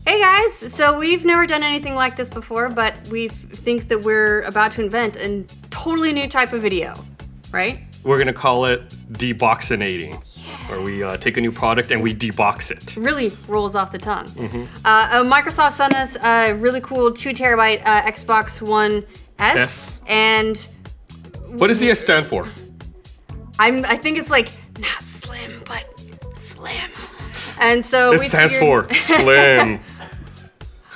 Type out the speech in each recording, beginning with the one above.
Hey guys, so we've never done anything like this before, but we think that we're about to invent a totally new type of video, right? We're gonna call it Deboxinating, where we take a new product and we debox it. Really rolls off the tongue. Microsoft sent us a really cool 2 terabyte Xbox One S. And what does the S stand for? I think it's like not slim, but slim. And so it stands for slim.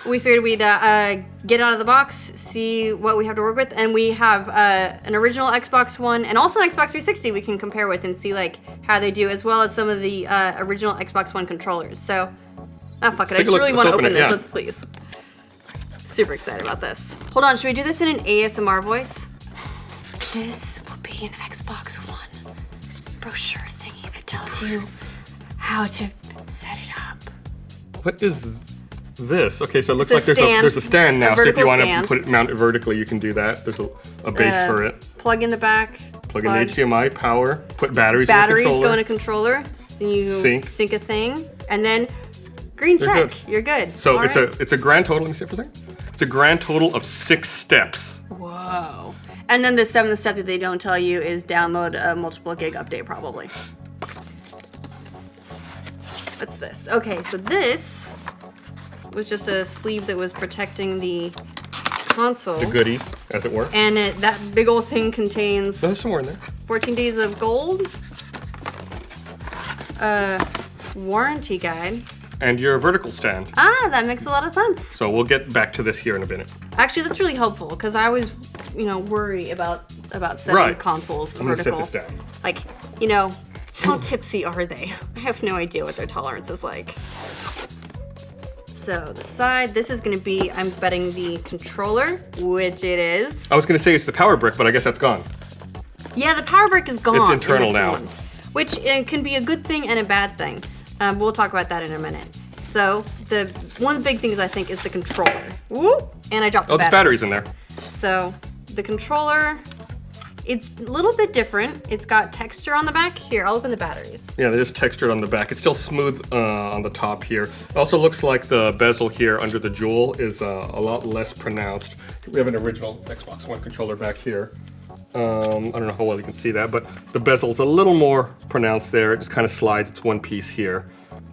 We figured we'd get out of the box, see what we have to work with, and we have an original Xbox One and also an Xbox 360 we can compare with and see like how they do, as well as some of the original Xbox One controllers. So, fuck it, I just really want to open this. Let's please. Super excited about this. Hold on, should we do this in an ASMR voice? This will be an Xbox One brochure thingy that tells you how to set it up. What is this? Okay, so it looks like there's a stand now. So if you want to mount it vertically, you can do that. There's a base for it. Plug in the back. Plug in the HDMI, power, put batteries in the controller. Batteries go in a controller. Then you sync a thing, and then green check. You're good. So it's a grand total. Let me see for a second. It's a grand total of 6 steps. Whoa. And then the 7th step that they don't tell you is download a multiple gig update, probably. What's this? Okay, so this was just a sleeve that was protecting the console. The goodies, as it were. And that big old thing contains... There's some more in there. 14 days of gold. Warranty guide. And your vertical stand. Ah, that makes a lot of sense. So we'll get back to this here in a minute. Actually, that's really helpful, because I always, worry about setting consoles vertical. I'm gonna set this down. Like, how tipsy are they? I have no idea what their tolerance is like. So the side, this is gonna be, I'm betting, the controller, which it is. I was gonna say it's the power brick, but I guess that's gone. Yeah, the power brick is gone. It's internal now. Which can be a good thing and a bad thing. We'll talk about that in a minute. So one of the big things I think is the controller. Woo! And I dropped the batteries. There's batteries in there. So the controller, it's a little bit different. It's got texture on the back. Here, I'll open the batteries. Yeah, there's textured on the back. It's still smooth on the top here. It also looks like the bezel here under the jewel is a lot less pronounced. We have an original Xbox One controller back here. I don't know how well you can see that, but the bezel's a little more pronounced there. It just kind of slides. It's one piece here.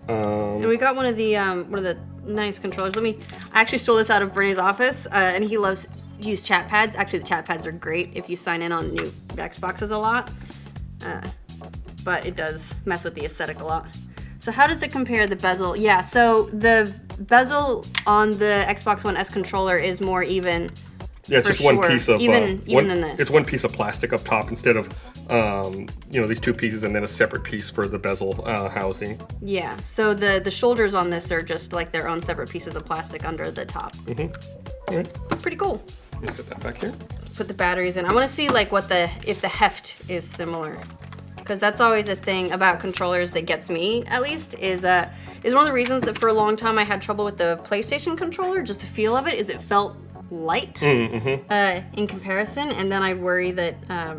And we got one of the nice controllers. I actually stole this out of Bernie's office, and he loves to use chat pads. Actually, the chat pads are great if you sign in on new Xboxes a lot, but it does mess with the aesthetic a lot. So how does it compare the bezel? Yeah, so the bezel on the Xbox One S controller is more even. Yeah, it's just one piece of even than this. It's one piece of plastic up top instead of these 2 pieces and then a separate piece for the bezel housing. Yeah, so the shoulders on this are just like their own separate pieces of plastic under the top. All right. Pretty cool. You set that back here. Put the batteries in. I want to see like if the heft is similar, because that's always a thing about controllers that gets me, at least, is one of the reasons that for a long time I had trouble with the PlayStation controller. Just the feel of it is it felt light in comparison, and then I'd worry that I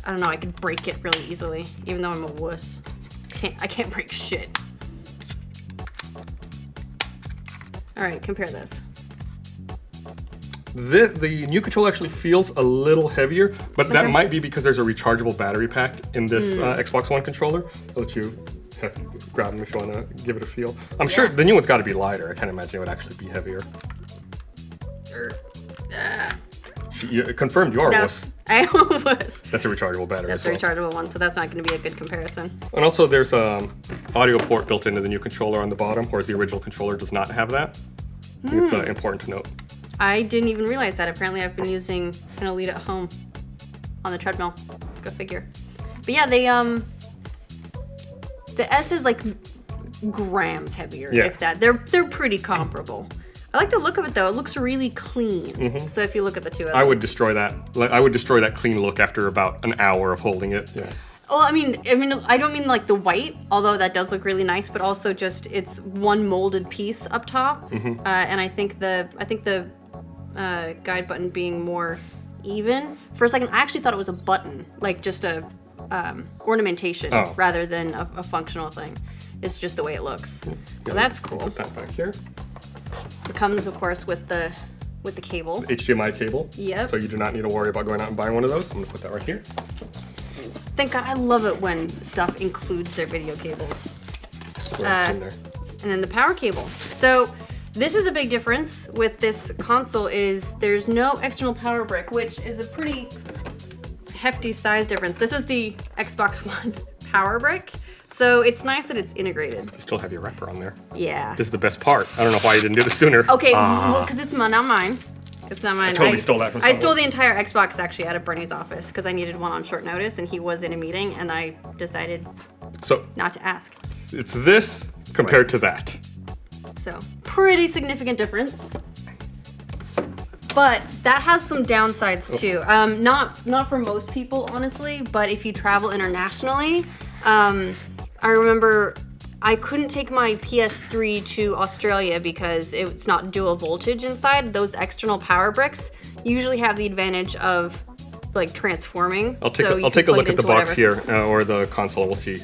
don't know, I could break it really easily, even though I'm a wuss. I can't break shit. All right, compare this. The new controller actually feels a little heavier, but that might be because there's a rechargeable battery pack in this Xbox One controller. I'll let you grab them if you want to give it a feel. I'm sure the new one's got to be lighter. I can't imagine it would actually be heavier. You confirmed you are a wuss. I am a wuss. That's a rechargeable battery as well. That's a rechargeable one, so that's not going to be a good comparison. And also there's an audio port built into the new controller on the bottom, whereas the original controller does not have that. It's important to note. I didn't even realize that. Apparently I've been using an Elite at home on the treadmill. Go figure. But yeah, the S is like grams heavier, if that. They're pretty comparable. I like the look of it though. It looks really clean. So if you look at the two of them. I would destroy that. I would destroy that clean look after about an hour of holding it. Yeah. Well, I mean, I don't mean like the white, although that does look really nice, but also just it's one molded piece up top. And I think the guide button being more even. For a second, I actually thought it was a button, like just a ornamentation rather than a functional thing. It's just the way it looks. So that's cool. Put that back here. It comes, of course, with the cable. HDMI cable. Yep. So you do not need to worry about going out and buying one of those. I'm gonna put that right here. Thank God, I love it when stuff includes their video cables. In there. And then the power cable. So this is a big difference with this console is there's no external power brick, which is a pretty hefty size difference. This is the Xbox One power brick. So it's nice that it's integrated. You still have your wrapper on there. Yeah. This is the best part. I don't know why you didn't do this sooner. Okay, well, because it's not mine. It's not mine. I totally stole that from I someone. stole the entire Xbox actually out of Bernie's office because I needed one on short notice and he was in a meeting and I decided So not to ask. it's this compared to that. So pretty significant difference. But that has some downsides too. Not for most people, honestly, but if you travel internationally, I remember I couldn't take my PS3 to Australia because it's not dual voltage inside. Those external power bricks usually have the advantage of like transforming. I'll take a look at the box here or the console. We'll see.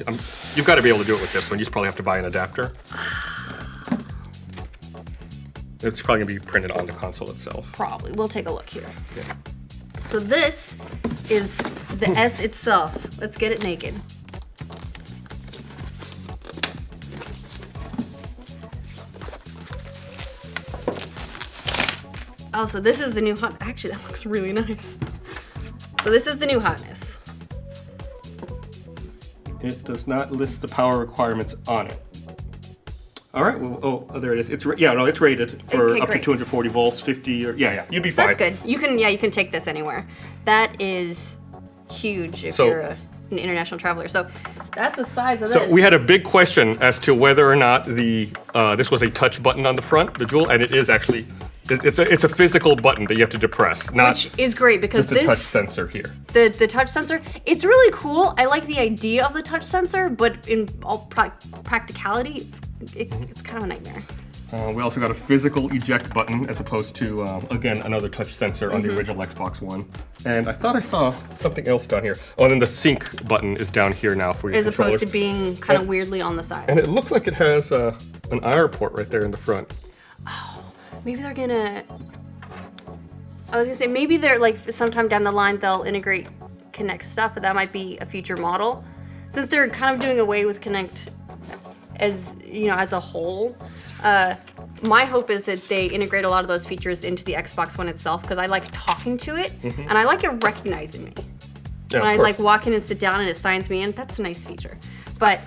You've got to be able to do it with this one. You just probably have to buy an adapter. It's probably gonna be printed on the console itself. Probably. We'll take a look here. Yeah. So this is the S itself. Let's get it naked. Oh, so this is the new hot. Actually, that looks really nice. So this is the new hotness. It does not list the power requirements on it. All right. Well, oh, there it is. It's it's rated for Okay, up great. to 240 volts, 50 or you'd be So fine. that's good. You can take this anywhere. That is huge if So- you're an international traveler. So that's the size of this. So we had a big question as to whether or not this was a touch button on the front, the Jewel, and it is actually. It's a physical button that you have to depress, not which is great because just the touch this sensor here. the touch sensor, it's really cool. I like the idea of the touch sensor, but in all practicality, it's kind of a nightmare. We also got a physical eject button as opposed to, again, another touch sensor on the original Xbox One. And I thought I saw something else down here. Oh, and then the sync button is down here now for your As controllers. opposed to being kind of weirdly on the side. And it looks like it has an IR port right there in the front. Maybe they're gonna. I was gonna say maybe they're like sometime down the line they'll integrate Kinect stuff, but that might be a future model. Since they're kind of doing away with Kinect as as a whole, my hope is that they integrate a lot of those features into the Xbox One itself because I like talking to it and I like it recognizing me. Yeah, When I of course. like walk in and sit down and it signs me in, that's a nice feature. But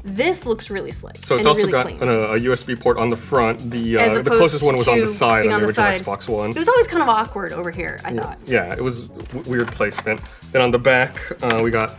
this looks really slick. So it's and also really got clean. a USB port on the front. The As closest one was on the opposed to side being on the on the original side. Xbox One. It was always kind of awkward over here, I thought. Yeah, it was weird placement. Then on the back, we got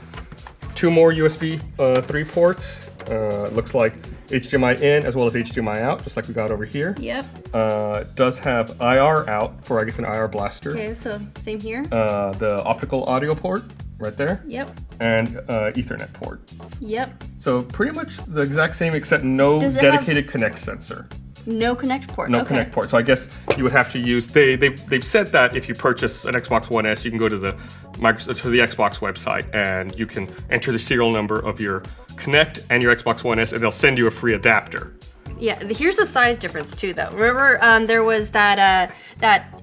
two more USB 3 ports. It looks like HDMI in as well as HDMI out, just like we got over here. Yep. It does have IR out for, I guess, an IR blaster. Okay, so same here. The optical audio port right there. Yep. And Ethernet port. Yep. So pretty much the exact same except no Does it have- dedicated Kinect sensor. No Connect port. No okay. Kinect port. So I guess you would have to use. They've said that if you purchase an Xbox One S, you can go to the Xbox website and you can enter the serial number of your Kinect and your Xbox One S, and they'll send you a free adapter. Yeah, here's the size difference too, though. Remember, there was that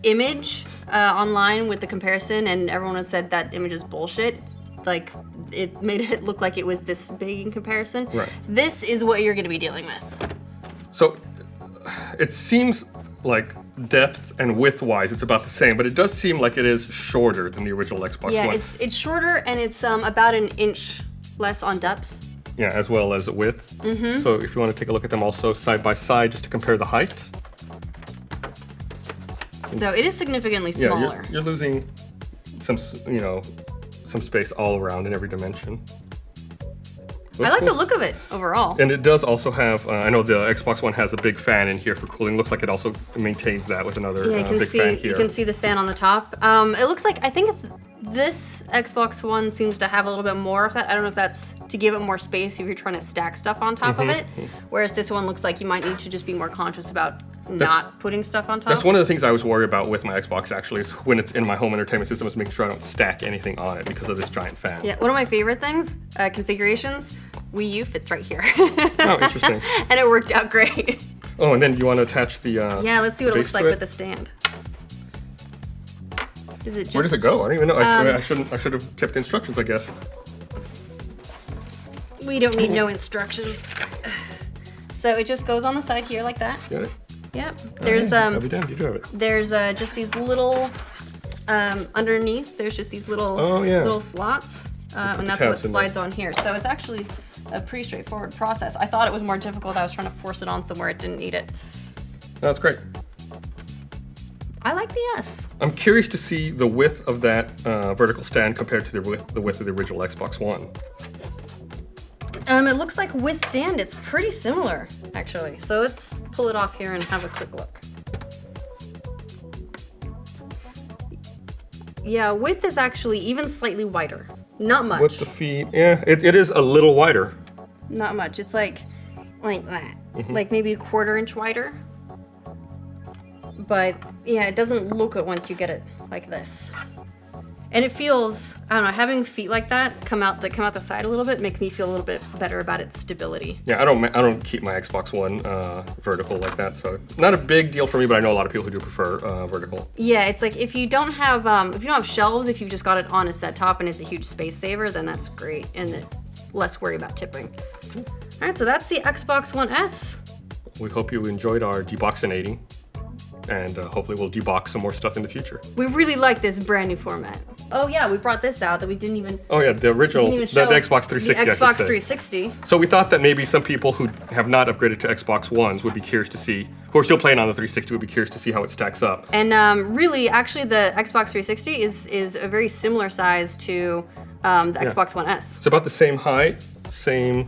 image online with the comparison, and everyone had said that image is bullshit. Like, it made it look like it was this big in comparison. Right. This is what you're going to be dealing with. So it seems like depth and width-wise, it's about the same, but it does seem like it is shorter than the original Xbox Yeah, One. it's shorter and it's about an inch less on depth. Yeah, as well as width. Mm-hmm. So if you want to take a look at them also side by side, just to compare the height. So it is significantly smaller. Yeah, you're losing some space all around in every dimension. I Looks like cool. the look of it overall. And it does also have, I know the Xbox One has a big fan in here for cooling. Looks like it also maintains that with another Yeah, big fan here. you can see the fan on the top. It looks like, I think this Xbox One seems to have a little bit more of that. I don't know if that's to give it more space if you're trying to stack stuff on top of it. Whereas this one looks like you might need to just be more conscious about not putting stuff on top. That's one of the things I always worry about with my Xbox, actually, is when it's in my home entertainment system, is making sure I don't stack anything on it because of this giant fan. Yeah, one of my favorite things, configurations, Wii U fits right here. Oh, interesting. And it worked out great. Oh, and then you want to attach the yeah, let's see what it base looks like to it? with the stand. Is it just... Where does it go? I don't even know. I should have kept the instructions, I guess. We don't need no instructions. So it just goes on the side here like that. Got it? Yep. There's I'll be damned, you do have it. There's just these little underneath. There's just these little little slots, and that's what slides on here. So it's actually a pretty straightforward process. I thought it was more difficult. I was trying to force it on somewhere it didn't need it. That's great. I like the S. I'm curious to see the width of that vertical stand compared to the width of the original Xbox One. It looks like with stand, it's pretty similar, actually. So let's pull it off here and have a quick look. Yeah, width is actually even slightly wider. Not much. With the feet, yeah, it is a little wider. Not much. It's like that. Like maybe a 1/4 inch wider. But yeah, it doesn't look it once you get it like this. And it feels, I don't know, having feet like that come out the side a little bit make me feel a little bit better about its stability. Yeah, I don't keep my Xbox One vertical like that, so not a big deal for me. But I know a lot of people who do prefer vertical. Yeah, it's like if you don't have shelves, if you've just got it on a set top and it's a huge space saver, then that's great, and less worry about tipping. All right, so that's the Xbox One S. We hope you enjoyed our deboxinating, and hopefully we'll debox some more stuff in the future. We really like this brand new format. Oh yeah, we brought this out that we didn't even. Oh yeah, the original, the Xbox 360. The Xbox 360. So we thought that maybe some people who have not upgraded to Xbox Ones would be curious to see, who are still playing on the 360, would be curious to see how it stacks up. And really, actually, the Xbox 360 is a very similar size to the Xbox One S. It's about the same height, same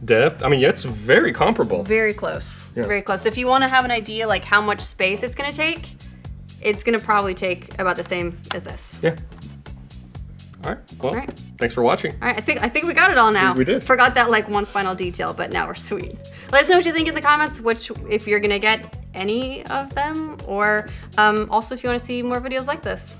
depth. I mean, yeah, it's very comparable. Very close. Yeah. Very close. If you want to have an idea like how much space it's going to take, it's going to probably take about the same as this. Yeah. All right. Well, All right. Thanks for watching. All right, I think we got it all now. We did. Forgot that like one final detail, but now we're sweet. Let us know what you think in the comments, if you're gonna get any of them, or also if you want to see more videos like this.